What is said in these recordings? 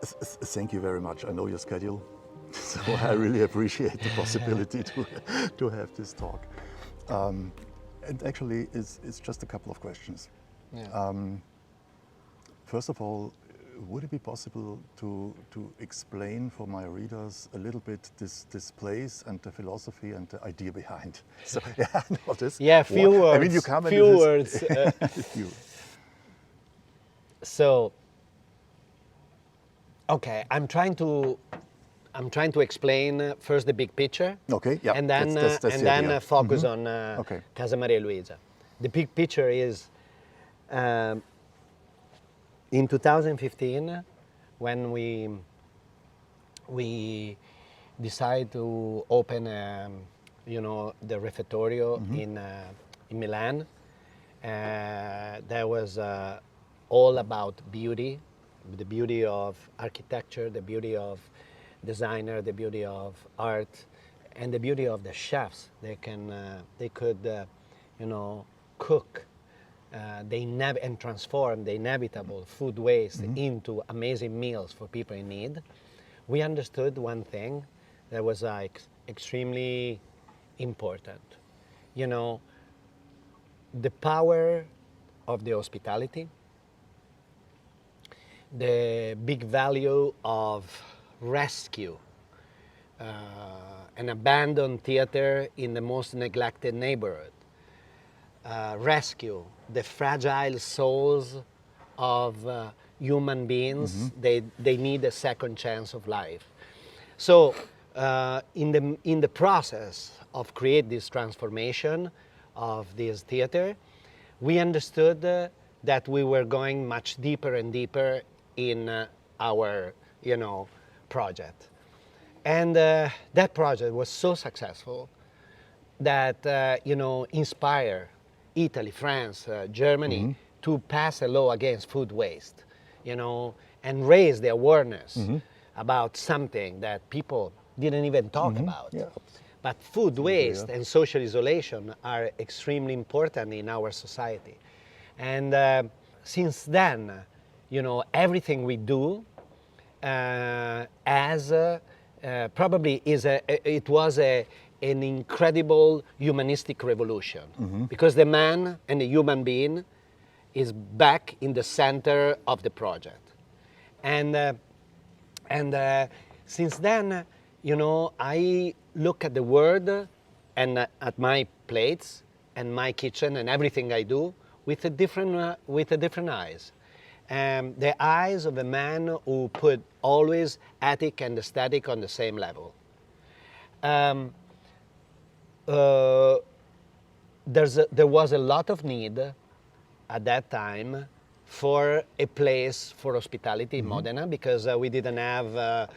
Thank you very much. I know your schedule, so I really appreciate the possibility to have this talk. And actually, it's just a couple of questions. Yeah. First of all, would it be possible to explain for my readers a little bit this place and the philosophy and the idea behind? So yeah, no, this. Yeah, few words. I mean, you come few into words. few. So, okay, I'm trying to explain first the big picture. Okay, yeah. And then that's the idea. focus on Okay. Casa Maria Luisa. The big picture is in 2015 when we decided to open the refettorio in Milan. That was all about beauty, the beauty of architecture, the beauty of designer, the beauty of art, and the beauty of the chefs. They could cook and transform the inevitable food waste into amazing meals for people in need. We understood one thing that was like extremely important. The power of the hospitality, the big value of rescue, an abandoned theater in the most neglected neighborhood, rescue the fragile souls of human beings. They need a second chance of life. So in the process of create this transformation of this theater, we understood that we were going much deeper and deeper in our project. And that project was so successful that inspired Italy, France, Germany to pass a law against food waste, and raise the awareness about something that people didn't even talk about. Yeah. But food waste and social isolation are extremely important in our society. And since then, everything we do it was an incredible humanistic revolution, because the man and the human being is back in the center of the project. And since then, I look at the world and at my plates and my kitchen and everything I do with a different eyes. The eyes of a man who put always ethic and aesthetic on the same level. There was a lot of need at that time for a place for hospitality in Modena, because we didn't have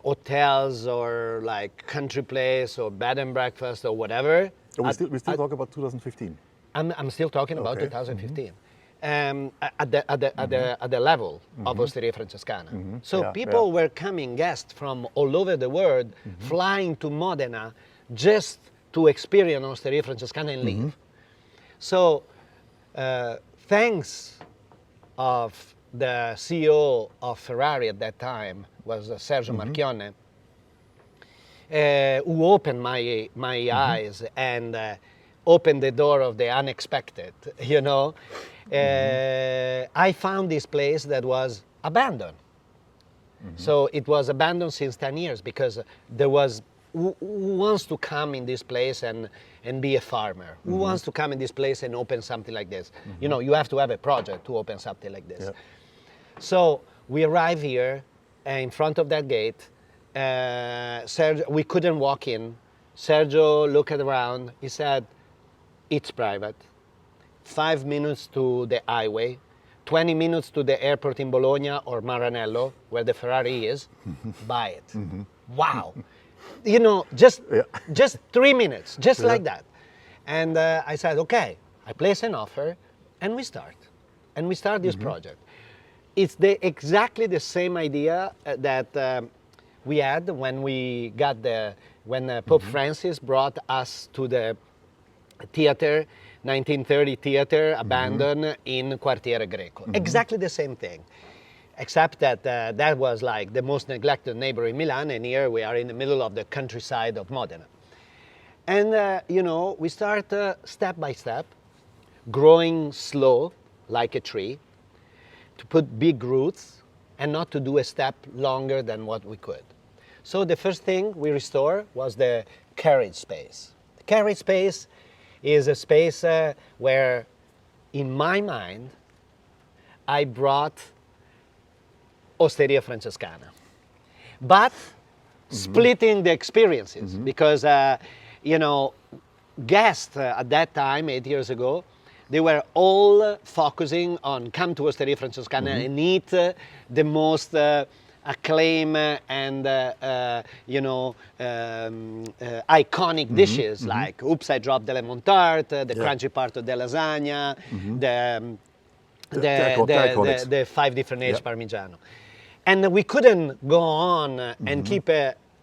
hotels or like country place or bed and breakfast or whatever. We still talk about 2015. I'm still talking about 2015. At the level of Osteria Francescana. So people were coming, guests from all over the world, flying to Modena just to experience Osteria Francescana and leave. So thanks of the CEO of Ferrari at that time, was Sergio Marchionne, who opened my eyes and opened the door of the unexpected, I found this place that was abandoned. So it was abandoned since 10 years, because there was, who wants to come in this place and be a farmer? Who wants to come in this place and open something like this? You have to have a project to open something like this. So we arrived here, in front of that gate. Sergio, we couldn't walk in. Sergio looked around. He said, it's private. 5 minutes to the highway, 20 minutes to the airport in Bologna or Maranello, where the Ferrari is. Buy it. Wow. Just 3 minutes, just like that. And I said, okay. I place an offer, and we start. And we start this project. It's exactly the same idea that we had when Pope Francis brought us to the theater, 1930 theater, abandoned in Quartiere Greco. Exactly the same thing. except that that was like the most neglected neighbor in Milan, and here we are in the middle of the countryside of Modena. And you know, we start step by step, growing slow like a tree, to put big roots and not to do a step longer than what we could. So the first thing we restored was the carriage space. The carriage space is a space where, in my mind, I brought Osteria Francescana, but splitting the experiences, because you know, guests at that time, 8 years ago, they were all focusing on come to Osteria Francescana and eat the most acclaimed and you know, iconic dishes like oops, I dropped the lemon tart, the crunchy part of the lasagna, the 5 different age Parmigiano. And we couldn't go on and keep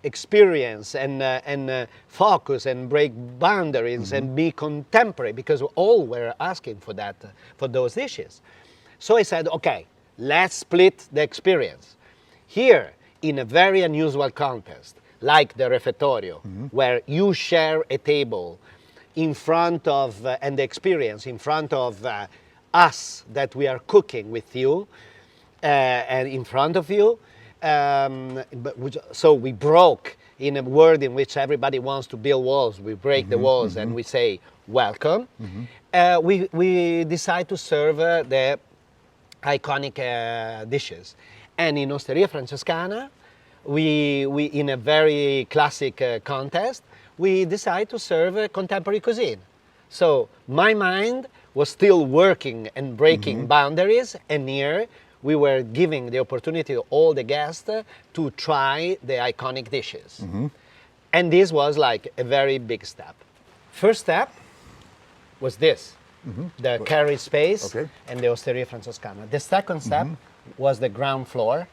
experience and focus and break boundaries and be contemporary, because all were asking for that, for those dishes. So I said, okay, let's split the experience. Here, in a very unusual context, like the refettorio, where you share a table in front of, and the experience in front of us that we are cooking with you, and in front of you. So we broke, in a world in which everybody wants to build walls, we break the walls and we say welcome. We decide to serve the iconic dishes. And in Osteria Francescana, we in a very classic contest, we decide to serve contemporary cuisine. So my mind was still working and breaking boundaries, and here we were giving the opportunity to all the guests to try the iconic dishes. And this was like a very big step. First step was this, the carriage space and the Osteria Francescana. The second step was the ground floor.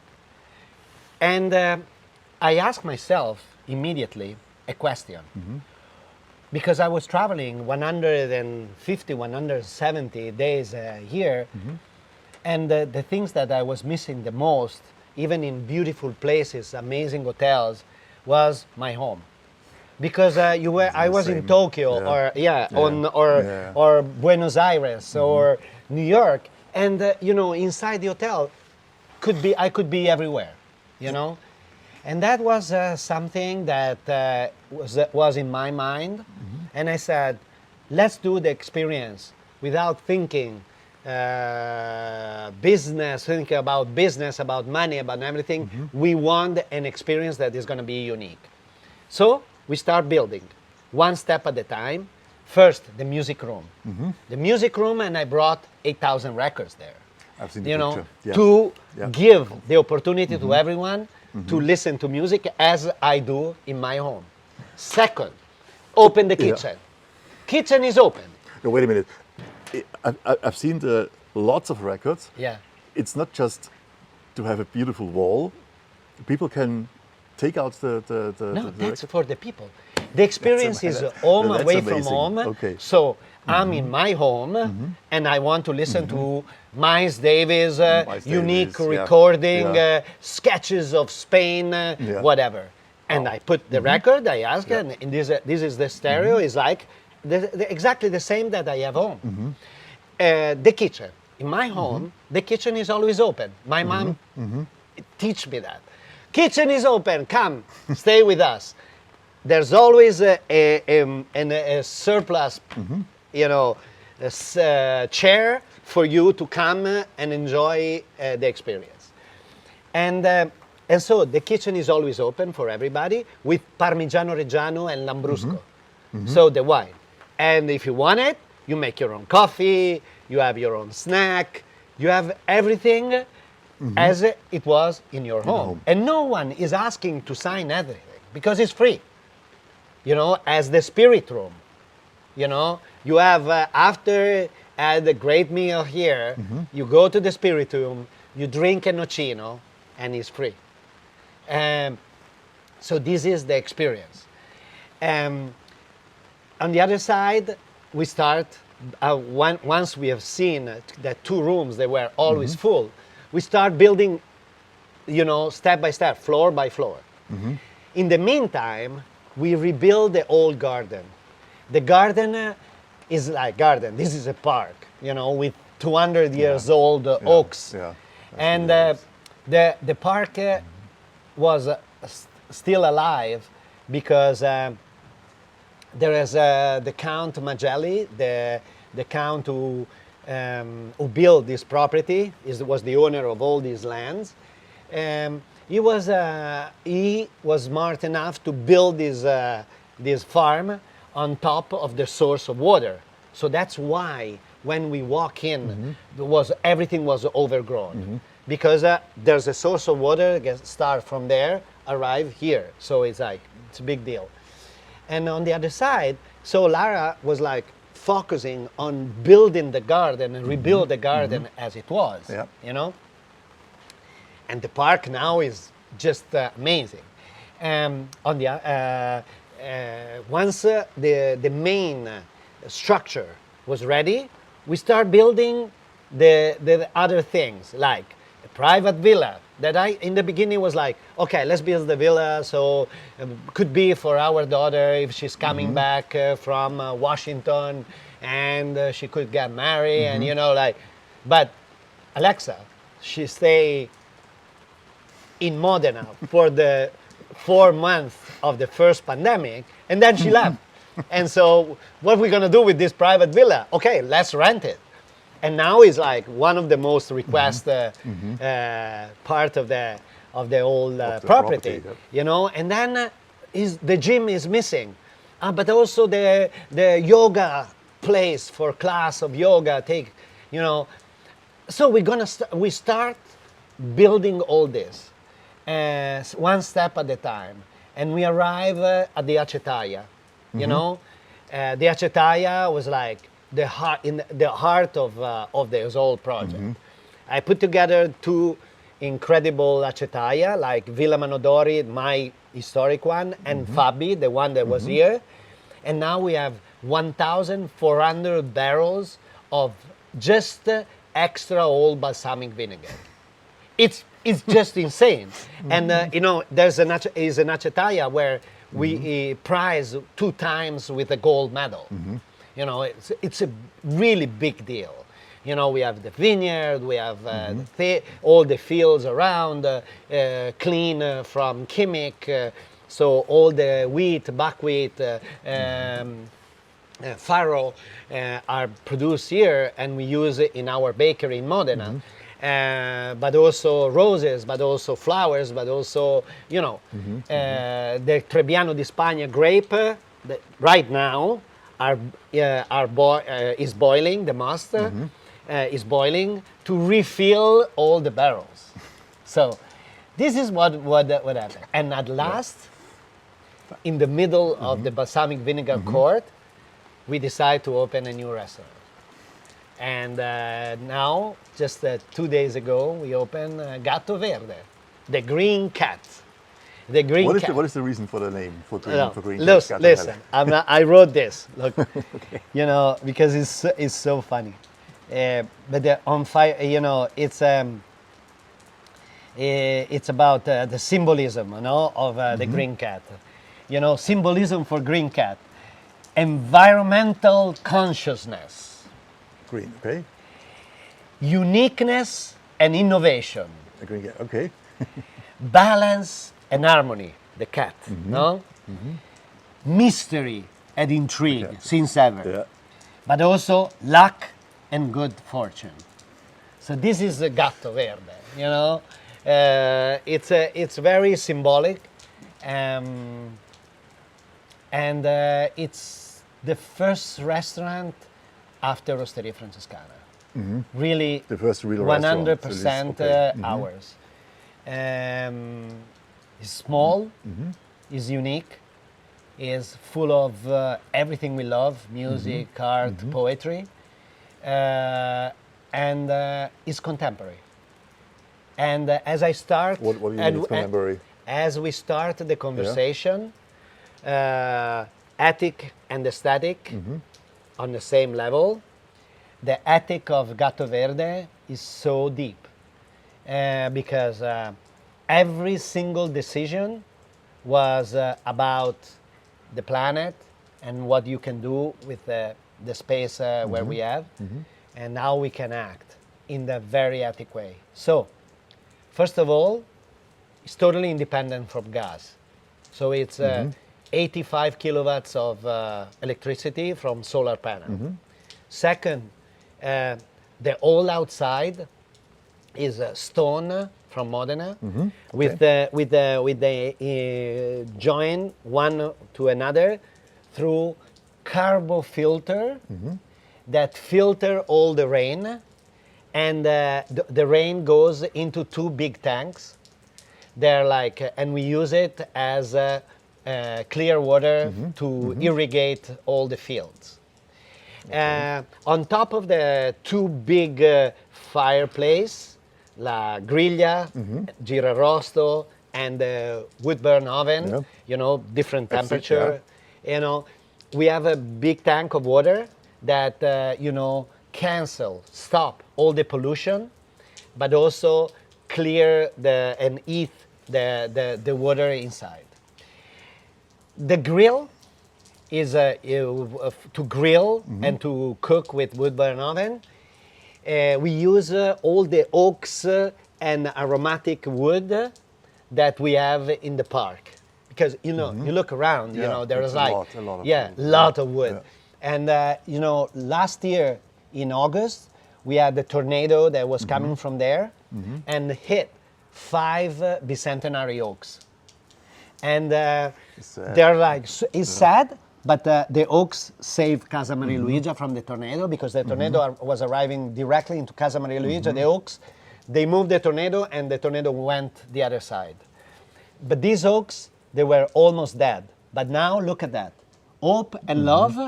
And I asked myself immediately a question. Because I was traveling 150, 170 days a year, and the things that I was missing the most, even in beautiful places, amazing hotels, was my home. Because I was in Tokyo or Buenos Aires or New York, and you know, inside the hotel, I could be everywhere, you know. And that was something that was in my mind, and I said, let's do the experience without thinking thinking about business, about money, about everything. We want an experience that is going to be unique. So we start building, one step at a time. First, the music room. The music room, and I brought 8,000 records there. I've seen the you picture. know, to give the opportunity to everyone to listen to music as I do in my home. Second, open the kitchen. Kitchen is open. No, wait a minute. I've seen lots of records. Yeah. It's not just to have a beautiful wall. People can take out the That's for the people. The experience is home away from home. Okay. So I'm in my home and I want to listen to Miles Davis, unique recording, sketches of Spain, whatever. And I put the record, I ask, and this is the stereo, is like exactly the same that I have home. The kitchen. In my home, the kitchen is always open. My mom teach me that. Kitchen is open, come, stay with us. There's always a surplus, you know, chair for you to come and enjoy the experience. And so the kitchen is always open for everybody with Parmigiano Reggiano and Lambrusco, so the wine. And if you want it, you make your own coffee, you have your own snack, you have everything as it was in your home. And no one is asking to sign everything because it's free. You know, as the spirit room, you know, you have, after the great meal here, you go to the spirit room, you drink a nocino, and it's free. So this is the experience. On the other side, we start, once we have seen that 2 rooms, they were always full, we start building step by step, floor by floor. In the meantime, we rebuild the old garden. The garden is like garden. This is a park, with 200 years old oaks. Yeah. And the park was still alive because there is the Count Magelli, the count who built this property, was the owner of all these lands. He was smart enough to build this farm on top of the source of water. So that's why when we walk in, everything was overgrown. Because there's a source of water, start from there, arrive here. So it's a big deal. And on the other side, so Lara was like focusing on building the garden and rebuild the garden as it was, And the park now is just amazing. Once the main structure was ready, we start building the other things, like a private villa that in the beginning was like, okay, let's build the villa, so could be for our daughter if she's coming back from Washington and she could get married and but Alexa, she stay in Modena for the 4 months of the first pandemic, and then she left. And so what we're gonna do with this private villa? Okay, let's rent it. And now it's like one of the most requested part of the whole property, And then the gym is missing, but also the yoga place for class of yoga. So we start building all this one step at a time, and we arrive at the Acetaia. The Acetaia was like the heart of this whole project. I put together 2 incredible Acetaia, like Villa Manodori, my historic one, and Fabi, the one that was here. And now we have 1,400 barrels of just extra old balsamic vinegar. It's just insane. And there's an Acetaia where we prize 2 times with a gold medal. It's a really big deal. We have the vineyard, we have all the fields around, clean from chemic, so all the wheat, buckwheat, farro are produced here, and we use it in our bakery in Modena. But also roses, but also flowers, but also, the Trebbiano di Spagna grape that right now is boiling, the must is boiling to refill all the barrels. So this is what happened. And at last, in the middle of the balsamic vinegar court, we decide to open a new restaurant. And now, just 2 days ago, we opened Gatto Verde, the green cat. The green cat. What is the reason for the name for green cat? Listen, I wrote this. Look, okay. Because it's so funny. But on fire, it's about the symbolism, of the green cat. Symbolism for green cat, environmental consciousness. Green, okay. Uniqueness and innovation. A green cat, okay. Balance and harmony, the cat, Mystery and intrigue, since ever. Yeah. But also luck and good fortune. So this is the Gatto Verde, it's very symbolic, and it's the first restaurant after Osteria Francescana. Really, the first real 100% ours. It's small, is unique, is full of everything we love, music, art, poetry, and is contemporary. And as I start... What do you mean it's contemporary? As we start the conversation, ethic and aesthetic on the same level. The ethic of Gatto Verde is so deep because every single decision was about the planet and what you can do with the space where we have, and how we can act in the very ethic way. So, first of all, it's totally independent from gas. So it's 85 kilowatts of electricity from solar panel. Second, the whole outside is stone from Modena, with the join one to another through carbo filter that filter all the rain, and the rain goes into two big tanks. They're like, and we use it as clear water to irrigate all the fields. On top of the two big fireplace, la griglia, girarosto, and the wood burn oven, you know, different temperature. You know, we have a big tank of water that, you know, stop all the pollution, but also clear and eat the water inside. The grill is to grill and to cook with wood burn oven. We use all the oaks and aromatic wood that we have in the park, because you know you look around, you know there's like a lot of lot of wood, and you know last year in August we had the tornado that was coming from there and hit 5 bicentenary oaks, and they're like it's sad. But the oaks saved Casa Maria Luigia from the tornado, because the tornado was arriving directly into Casa Maria Luigia. The oaks, they moved the tornado and the tornado went the other side. But these oaks, they were almost dead. But now look at that. Hope and love,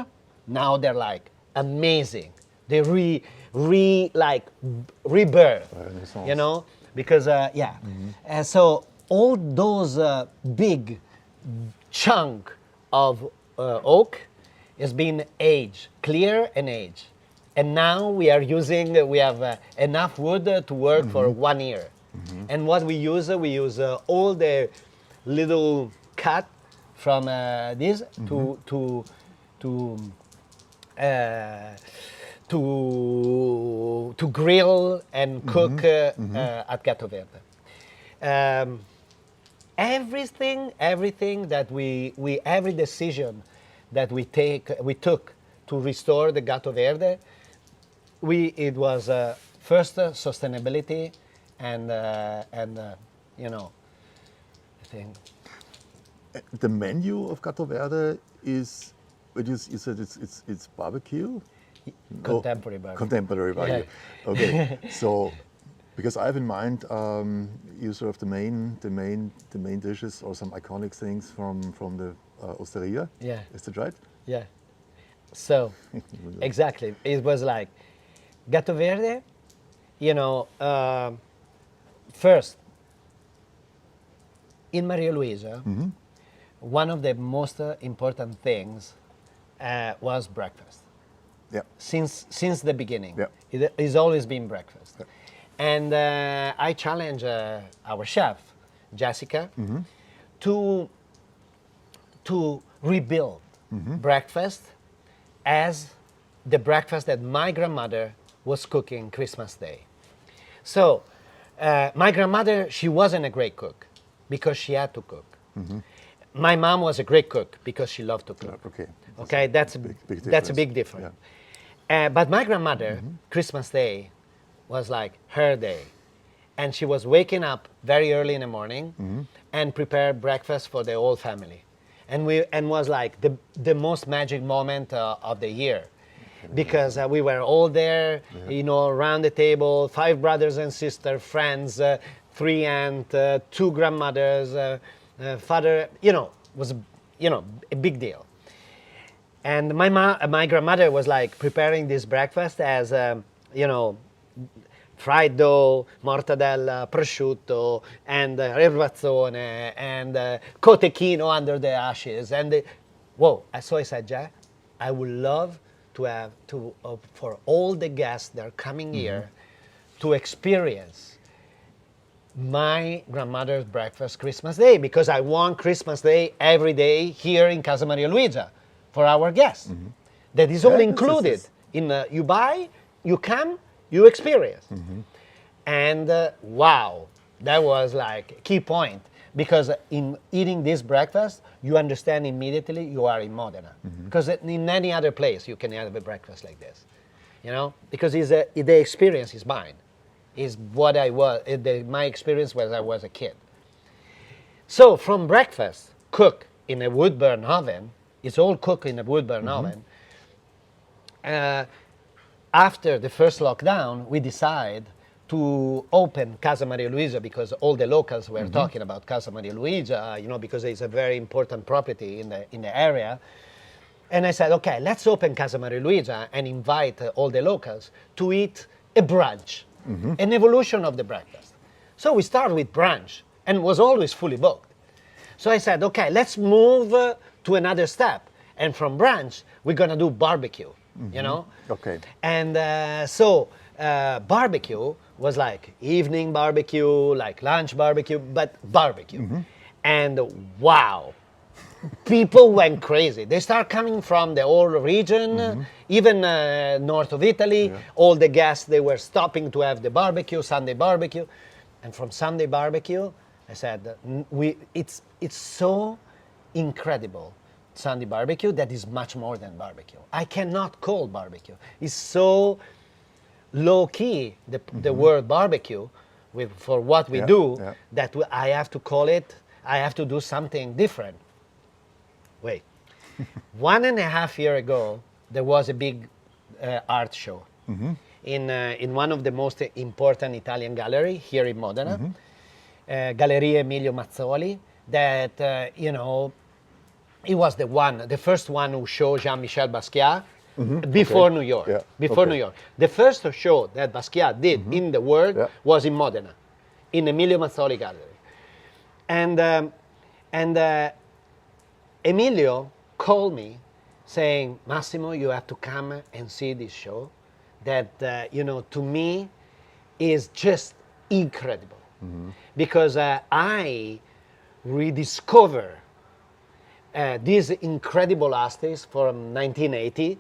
now they're like amazing. They rebirth, you know? Because, and so all those big chunk of oak has been aged, clear and aged. And now we have enough wood to work for 1 year. And what we use all the little cut from this to grill and cook at Gatto Verde. Everything that every decision that we took to restore the Gatto Verde, it was first sustainability and you know, I think. The menu of Gatto Verde is, you said it's barbecue? Contemporary barbecue. Contemporary barbecue. Yeah. Okay, so. Because I have in mind, you sort of the main dishes or some iconic things from the Osteria. Yeah. Is that right? Yeah. So, exactly. It was like Gatto Verde, you know, first, in Maria Luigia, one of the most important things was breakfast. Yeah. Since the beginning. Yeah. It's always been breakfast. Yeah. And I challenge our chef, Jessica, to rebuild breakfast as the breakfast that my grandmother was cooking Christmas Day. So my grandmother, she wasn't a great cook because she had to cook. My mom was a great cook because she loved to cook. Okay, that's a big difference. Yeah. But my grandmother, Christmas Day, was like her day, and she was waking up very early in the morning and prepare breakfast for the whole family, and was like the most magic moment of the year, because we were all there, you know, around the table, 5 brothers and sisters, friends, 3 aunts, 2 grandmothers, father, you know, was a big deal. And my grandmother was like preparing this breakfast as you know, fried dough, mortadella, prosciutto, and erbazzone, and cotechino under the ashes. And so I said, Jack, I would love to have for all the guests that are coming here to experience my grandmother's breakfast Christmas Day, because I want Christmas Day every day here in Casa Maria Luigia for our guests. That is all Yeah, included. You buy, you come, you experience. And wow, that was like a key point, because in eating this breakfast, you understand immediately you are in Modena. Because in any other place you can have a breakfast like this, you know, because the experience is mine, is what I was, my experience when I was a kid. So from breakfast, cook in a wood burn oven, it's all cooked in a wood burn oven. After the first lockdown, we decide to open Casa Maria Luigia, because all the locals were talking about Casa Maria Luigia, you know, because it's a very important property in the area. And I said, okay, let's open Casa Maria Luigia and invite all the locals to eat a brunch, an evolution of the breakfast. So we started with brunch, and was always fully booked. So I said, okay, let's move to another step. And from brunch, we're gonna do barbecue, you know? Okay. And so barbecue was like evening barbecue, like lunch barbecue, but barbecue. And wow, people went crazy. They start coming from the whole region, even north of Italy. All the guests, they were stopping to have the barbecue, Sunday barbecue. And from Sunday barbecue, I said, it's so incredible, Sunday barbecue, that is much more than barbecue. I cannot call barbecue. It's so low key, the word barbecue, for what we do, that I have to call it, I have to do something different. Wait, 1.5 years ago, there was a big art show in one of the most important Italian gallery here in Modena, Galleria Emilio Mazzoli, that, you know, it was the first one who showed Jean-Michel Basquiat before New York. New York. The first show that Basquiat did in the world was in Modena, in Emilio Mazzoli Gallery. And Emilio called me saying, Massimo, you have to come and see this show that, you know, to me is just incredible. Because I rediscover these incredible artists from 1980.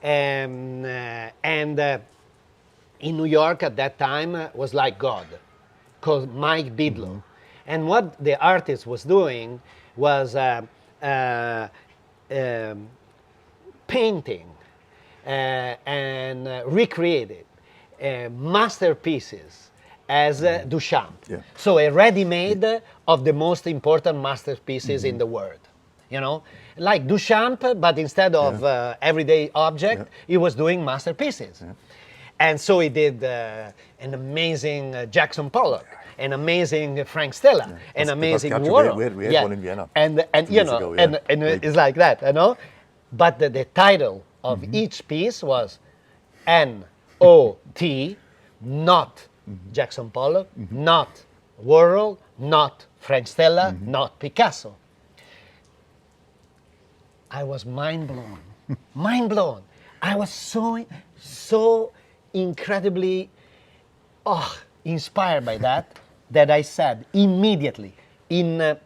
And in New York at that time was like God, called Mike Bidlow. And what the artist was doing was painting and recreated masterpieces as Duchamp. So a ready-made of the most important masterpieces in the world. You know, like Duchamp, but instead of everyday object, he was doing masterpieces. And so he did an amazing Jackson Pollock, an amazing Frank Stella, an amazing Warhol. We had one in Vienna. And you know, and it's like that, you know. But the title of each piece was N.O.T., not Jackson Pollock, not Warhol, not Frank Stella, not Picasso. I was mind blown, mind blown. I was so incredibly inspired by that I said immediately, in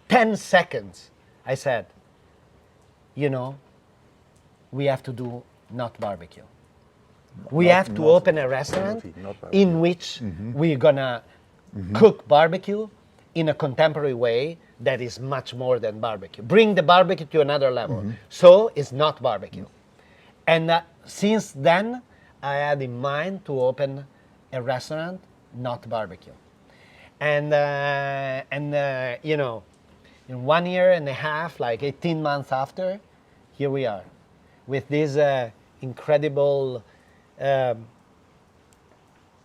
10 seconds, I said, you know, we have to do not barbecue. We have to open a restaurant in which we're gonna cook barbecue in a contemporary way that is much more than barbecue. Bring the barbecue to another level. So it's not barbecue. And since then, I had in mind to open a restaurant, not barbecue. And you know, in 1.5 years, like 18 months after, here we are, with this incredible,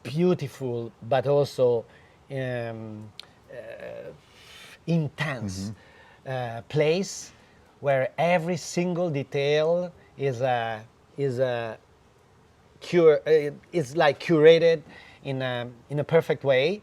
beautiful, but also intense place where every single detail is like curated in a perfect way,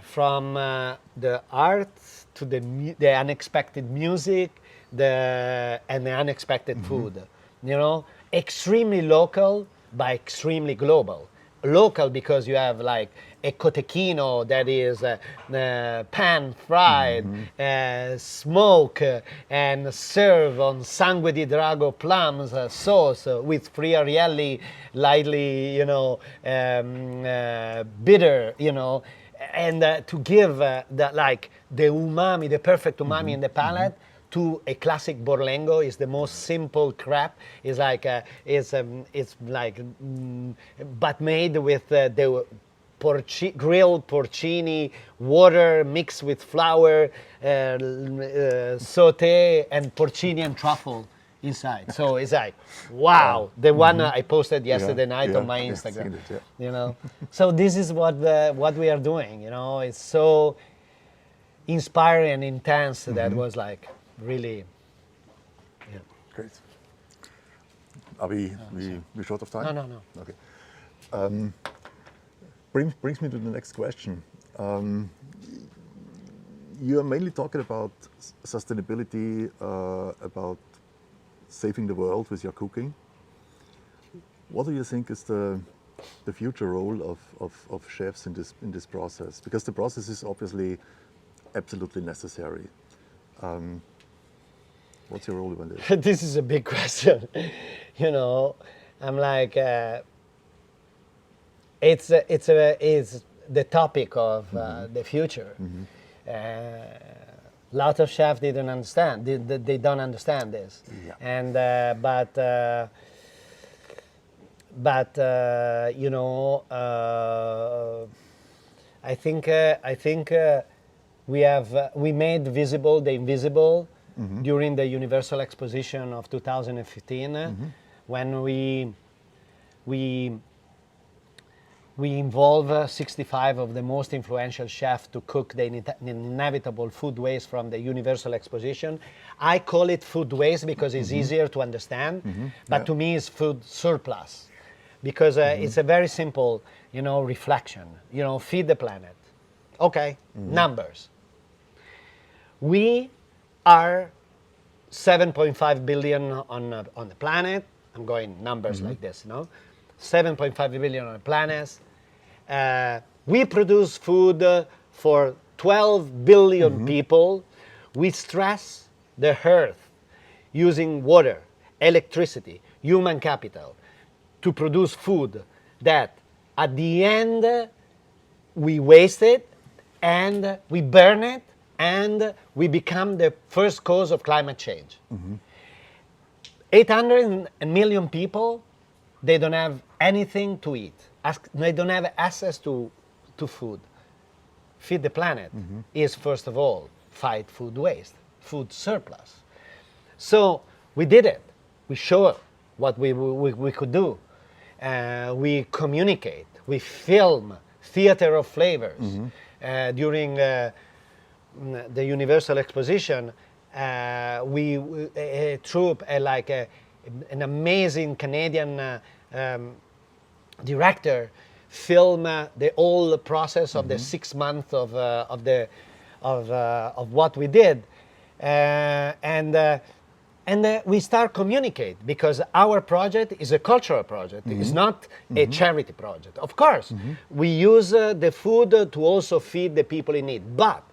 from the art to the unexpected music, and the unexpected food. You know, extremely local but extremely global. local because you have like a cotechino that is pan fried, smoke, and serve on sangue di drago plums sauce with friarielli, lightly, bitter, and to give the umami, the perfect umami in the palate. To a classic Borlengo is the most simple crap. It's like but made with the grilled porcini, water mixed with flour, saute, and porcini and truffle inside. So it's like, wow, the one I posted yesterday night on my Instagram. So this is what we are doing. It's so inspiring and intense. That was like really. Great. Are we short of time? No. Okay. Brings me to the next question. You are mainly talking about sustainability, about saving the world with your cooking. What do you think is the future role of chefs in this process? Because the process is obviously absolutely necessary. What's your role in this? This is a big question. I'm like, it's the topic of the future. Lot of chefs didn't understand. They don't understand this. Yeah. And I think we made visible the invisible during the Universal Exposition of 2015, when we involve 65 of the most influential chefs to cook the inevitable food waste from the Universal Exposition. I call it food waste because it's easier to understand, but to me it's food surplus, because it's a very simple, reflection. Feed the planet. Okay, numbers. We are 7.5 billion on the planet. I'm going numbers like this, 7.5 billion on the planet. We produce food for 12 billion people. We stress the earth using water, electricity, human capital to produce food that at the end we waste it and we burn it and we become the first cause of climate change. 800 million people, they don't have anything to eat. They don't have access to food. Feed the planet is, first of all, fight food waste, food surplus. So we did it. We showed what we could do. We communicate. We film theater of flavors. During the Universal Exposition, a troupe, an amazing Canadian director, film the whole process of the 6 months of what we did, and we start communicate, because our project is a cultural project. It's not a charity project. Of course, we use the food to also feed the people in need, but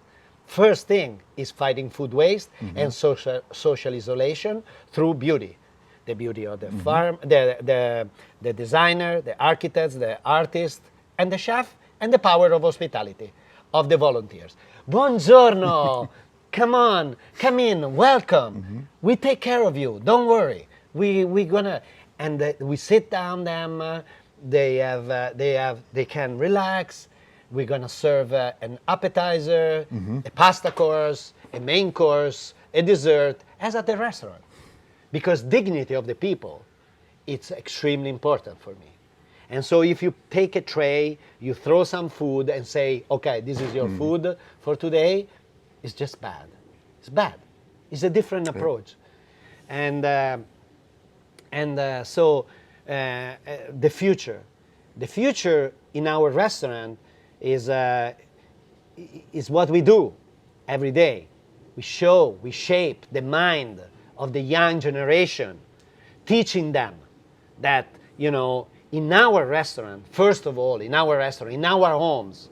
first thing is fighting food waste and social isolation through beauty. The beauty of the farm, the designer, the architects, the artist, and the chef, and the power of hospitality of the volunteers. Buongiorno, come on, come in, welcome. We take care of you. Don't worry. We gonna, and we sit down them. They can relax. We're gonna serve an appetizer, a pasta course, a main course, a dessert, as at the restaurant. Because dignity of the people, it's extremely important for me. And so if you take a tray, you throw some food and say, okay, this is your food for today, it's just bad. It's bad. It's a different approach. And so the future in our restaurant is what we do every day. We shape the mind of the young generation, teaching them that, in our restaurant, first of all, in our restaurant, in our homes,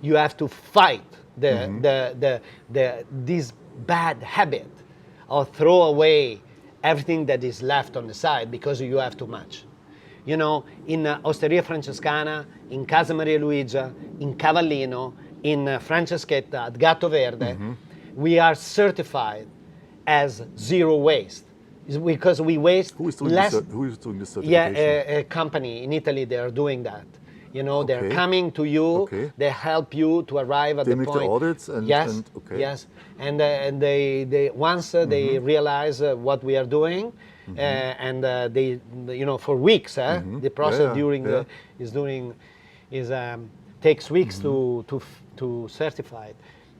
you have to fight this bad habit or throw away everything that is left on the side because you have too much. You know, in Osteria Francescana, in Casa Maria Luigia, in Cavallino, in Franceschetta, at Gatto Verde, we are certified as zero waste. It's because we waste Who is doing less. who is doing this certification? Yeah, a company in Italy, they are doing that. You know, they're coming to you, Okay. they help you to arrive at They the make point. the audits and yes, okay. yes, and they once they realize what we are doing, and they, you know, for weeks, the process takes weeks to certify it,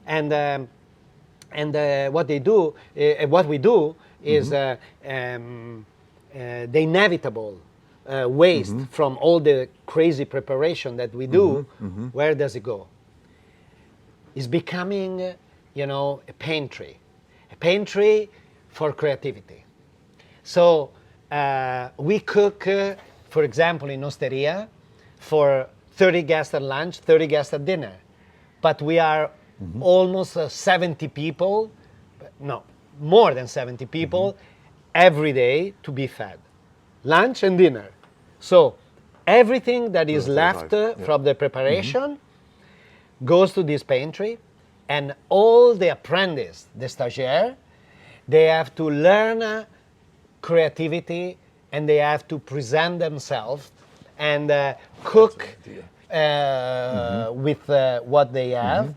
and what they do, what we do is the inevitable waste from all the crazy preparation that we do. Where does it go? It's becoming, you know, a pantry for creativity. So we cook, for example, in Osteria, for 30 guests at lunch, 30 guests at dinner, but we are almost 70 people, no, more than 70 people every day to be fed, lunch and dinner. So everything that is left from the preparation goes to this pantry, and all the apprentices, the stagiaires, they have to learn creativity, and they have to present themselves and cook with what they have,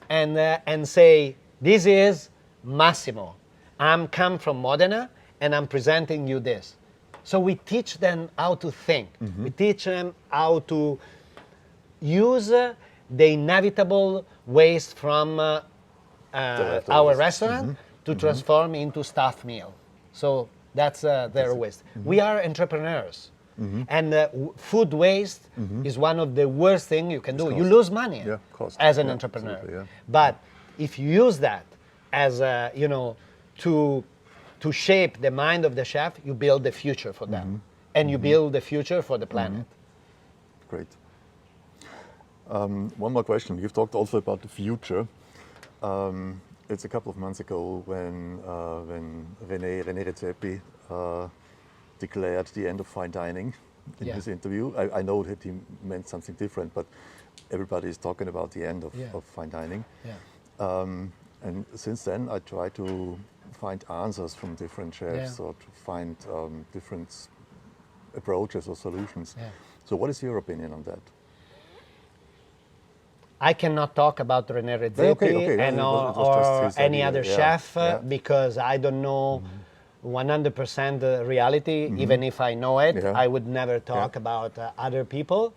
and say, this is Massimo. I'm come from Modena, and I'm presenting you this. So we teach them how to think. We teach them how to use the inevitable waste from our restaurant to transform into staff meal. So that's their waste. We are entrepreneurs. And food waste is one of the worst things you can do. You lose money as an entrepreneur. But if you use that as you know, to shape the mind of the chef, you build the future for them, and you build the future for the planet. Great. One more question. You've talked also about the future. It's a couple of months ago when René Redzepi declared the end of fine dining in his interview. I know that he meant something different, but everybody is talking about the end of fine dining. And since then, I try to find answers from different chefs or to find different approaches or solutions. So what is your opinion on that? I cannot talk about René Redzepi or any other chef because I don't know 100% the reality. Even if I know it, I would never talk about other people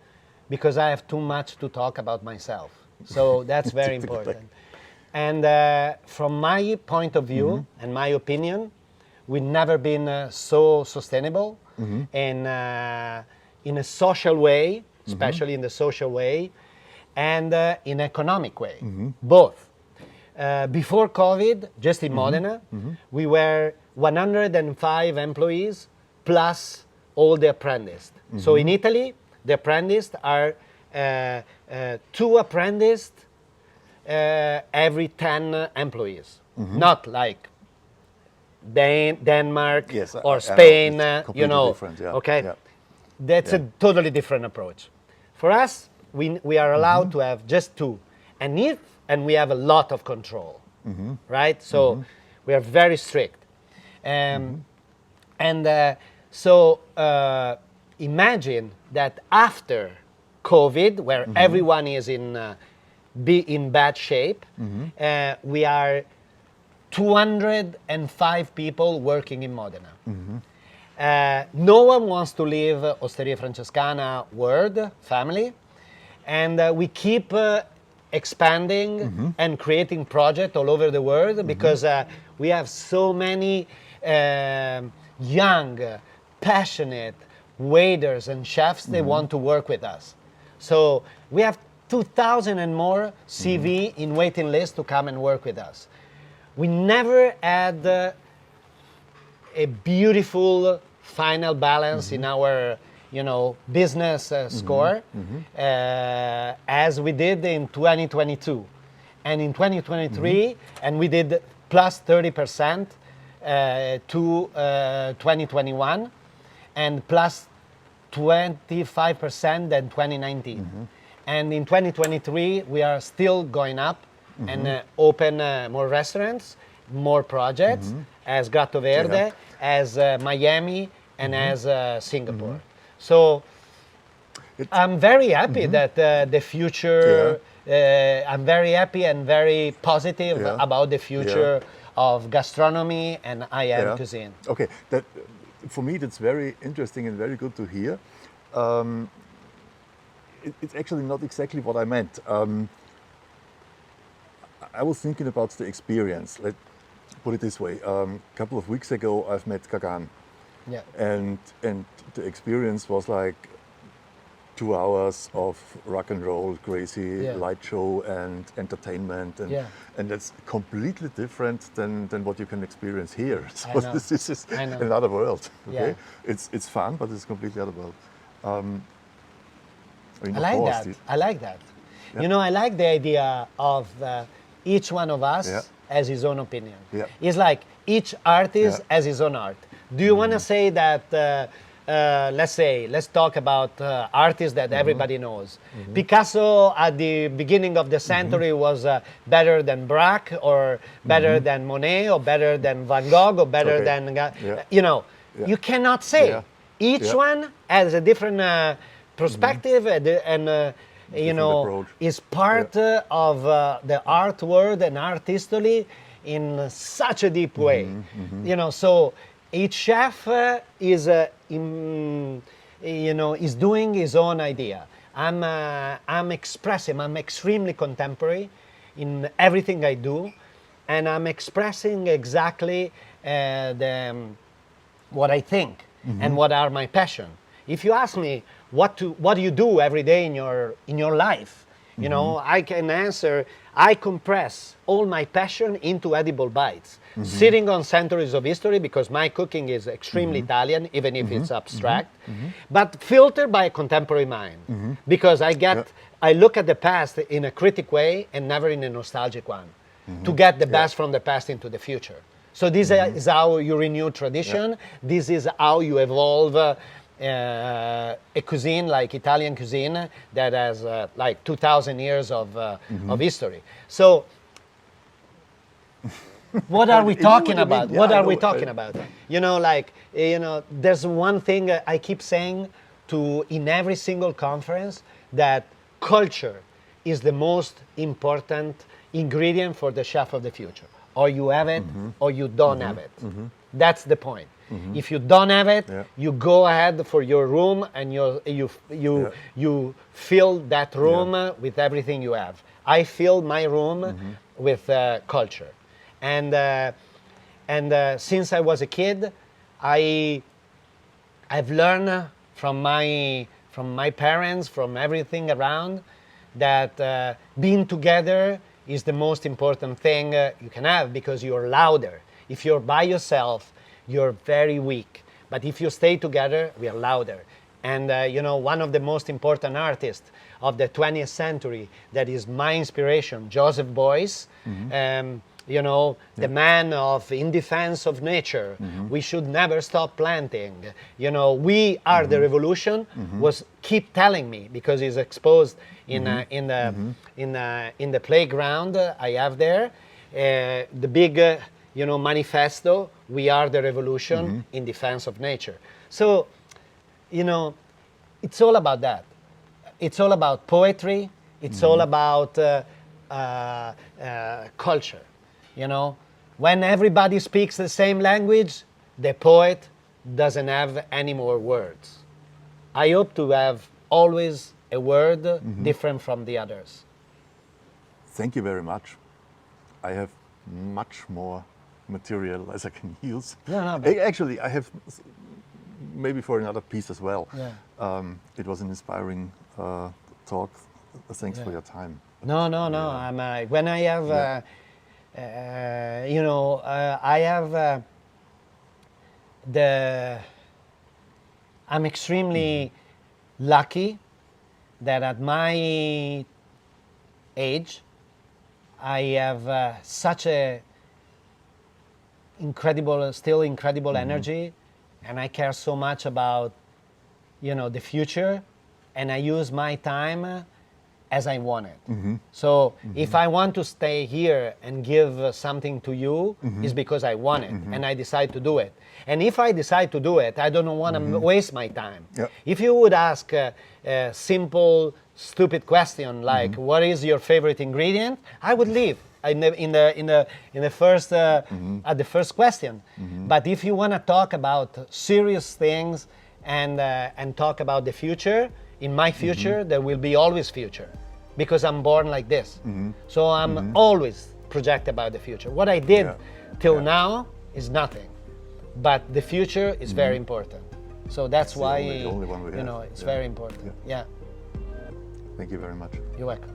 because I have too much to talk about myself. So that's very important. And from my point of view and my opinion, we've never been so sustainable and in a social way, especially in the social way, and in economic way, both. Before COVID, just in Modena, we were 105 employees plus all the apprentices. So in Italy, the apprentices are 2 apprentices every 10 employees, not like Denmark or Spain, you know. That's a totally different approach. For us, we are allowed to have just 2, and we have a lot of control, right? So we are very strict, and so imagine that after COVID, where everyone is in bad shape, we are 205 people working in Modena. No one wants to leave Osteria Francescana world, family, and we keep expanding and creating projects all over the world because we have so many young, passionate waiters and chefs that want to work with us. So we have 2,000 and more CV in waiting list to come and work with us. We never had a beautiful final balance in business score as we did in 2022. And in 2023, and we did plus 30% to 2021 and plus 25% than 2019. And in 2023, we are still going up and open more restaurants, more projects as Gatto Verde, as Miami, and as Singapore. So I'm very happy that the future, I'm very happy and very positive about the future of gastronomy and IM cuisine. Okay, that, for me that's very interesting and very good to hear. It's actually not exactly what I meant. I was thinking about the experience. Let's put it this way. A couple of weeks ago I've met Gagan. Yeah. And the experience was like 2 hours of rock and roll, crazy light show and entertainment, and that's completely different than what you can experience here. So this is another world. Okay, it's fun, but it's completely other world. I like that. I like that. I like the idea of each one of us has his own opinion. It's like each artist has his own art. Do you want to say that? Let's talk about artists that everybody knows. Picasso at the beginning of the century was better than Braque, or better than Monet, or better than Van Gogh, or better than you cannot say. Each one has a different perspective and is part of the art world and art history in such a deep way. So each chef is doing his own idea. I'm expressive. I'm extremely contemporary in everything I do, and I'm expressing exactly what I think and what are my passion. If you ask me what do you do every day in your life, I can answer. I compress all my passion into edible bites, sitting on centuries of history, because my cooking is extremely Italian, even if it's abstract, but filtered by a contemporary mind, because I look at the past in a critic way and never in a nostalgic one, to get the best from the past into the future. So this is how you renew tradition. This is how you evolve a cuisine like Italian cuisine that has like 2,000 years of history. So what are we talking about? What are we talking about? There's one thing I keep saying in every single conference, that culture is the most important ingredient for the chef of the future. Or you have it, or you don't have it. That's the point. If you don't have it, you go ahead for your room and you fill that room with everything you have. I fill my room with culture, and since I was a kid, I've learned from my parents, from everything around, that being together is the most important thing you can have, because you're louder. If you're by yourself, you're very weak. But if you stay together, we are louder. And one of the most important artists of the 20th century, that is my inspiration, Joseph Beuys, the man of In Defense of Nature, we should never stop planting. We are the revolution, was keep telling me, because he's exposed in the playground I have there, the big manifesto, we are the revolution in defense of nature. So, it's all about that. It's all about poetry. It's all about culture. When everybody speaks the same language, the poet doesn't have any more words. I hope to have always a word different from the others. Thank you very much. I have much more material as I can use. Actually, I have maybe for another piece as well. It was an inspiring talk. Thanks for your time. No. When I have, I have I'm extremely lucky that at my age, I have such a still incredible energy, and I care so much about, the future, and I use my time as I want it. So if I want to stay here and give something to you, it's because I want it, and I decide to do it. And if I decide to do it, I don't want to waste my time. Yep. If you would ask a simple, stupid question like, "What is your favorite ingredient?" I would leave in the first at the first question. But if you want to talk about serious things and talk about the future, in my future there will be always future, because I'm born like this. So I'm always project about the future. What I did till now is nothing, but the future is very important. So that's why the only one we have. it's very important. Yeah. Thank you very much. You're welcome.